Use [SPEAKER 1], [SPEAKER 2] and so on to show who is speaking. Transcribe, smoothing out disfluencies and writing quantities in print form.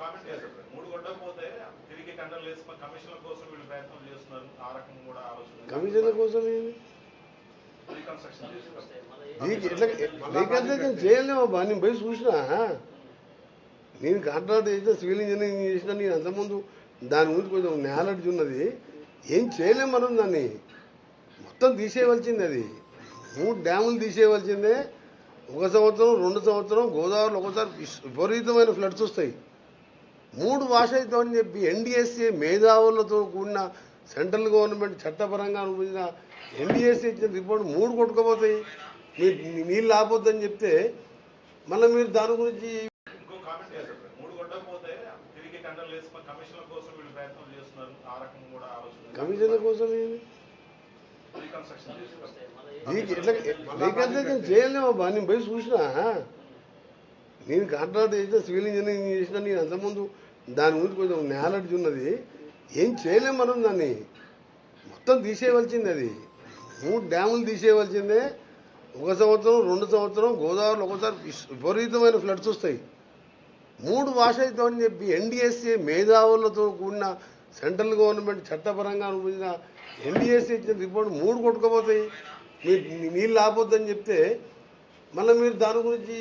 [SPEAKER 1] Comment చేశారు sir. 3 కొట్టకపోతే తిరిగి టెండర్లు వేసుకుని కమిషన్ల కోసం వీళ్ళు ప్రయత్నం చేస్తున్నారు. ఆ రకం కూడా ఆలోచన.
[SPEAKER 2] కమిషన్ల కోసం
[SPEAKER 1] రీకన్స్ట్రక్షన్ చేస్తారు.
[SPEAKER 2] చేయలేము అబ్బా. నేను పోయి చూసినా, నేను కాంట్రాక్ట్ చేసిన, సివిల్ ఇంజనీరింగ్ చేసిన, నేను అంతకుముందు దాని గురించి కొంచెం నాలెడ్జ్ ఉన్నది. ఏం చేయలేము మనం, దాన్ని మొత్తం తీసేయవలసింది. అది 3 డ్యాములు తీసేయవలసిందే. 1 సంవత్సరం 2 సంవత్సరం గోదావరిలో ఒకసారి విపరీతమైన ఫ్లడ్స్ వస్తాయి. 3 వాష్ అవుతామని చెప్పి ఎన్డీఎస్ఏ మేధావులతో కూడిన సెంట్రల్ గవర్నమెంట్ చట్టపరంగా అనుభవించిన ఎన్డీఎస్ఏ ఇచ్చిన రిపోర్ట్ 3 కొట్టుకుపోతాయి. నీళ్ళు ఆపొద్దని చెప్తే మళ్ళీ మీరు దాని గురించి
[SPEAKER 1] ఇంకో కామెంట్ చేశారు సార్. 3 కొట్టకపోతే తిరిగి టెండర్లు వేసుకుని కమిషన్ల కోసం వీళ్ళు ప్రయత్నం చేస్తున్నారు. ఆ రకం కూడా ఆలోచన.
[SPEAKER 2] కమిషన్ల కోసం
[SPEAKER 1] రీకన్స్ట్రక్షన్ చేస్తారు.
[SPEAKER 2] రీకన్స్ట్రక్షన్ చేయలేము అబ్బా. నేను పోయి చూసినా, నేను కాంట్రాక్ట్ చేసిన, సివిల్ ఇంజనీరింగ్ చేసిన, నేను అంతకుముందు దాని గురించి కొంచెం నాలెడ్జ్ ఉన్నది. ఏం చేయలేము మనం, దాన్ని మొత్తం తీసేయవలసింది. అది 3 డ్యాములు తీసేయవలసిందే. 1 సంవత్సరం 2 సంవత్సరం గోదావరిలో ఒకసారి విపరీతమైన ఫ్లడ్స్ వస్తాయి. 3 వాష్ అవుతామని చెప్పి ఎన్డీఎస్ఏ మేధావులతో కూడిన సెంట్రల్ గవర్నమెంట్ చట్టపరంగా అనుభవించిన ఎన్డీఎస్ఏ ఇచ్చిన రిపోర్ట్ 3 కొట్టుకుపోతాయి. నీళ్ళు ఆపొద్దని చెప్తే మళ్ళీ మీరు దాని గురించి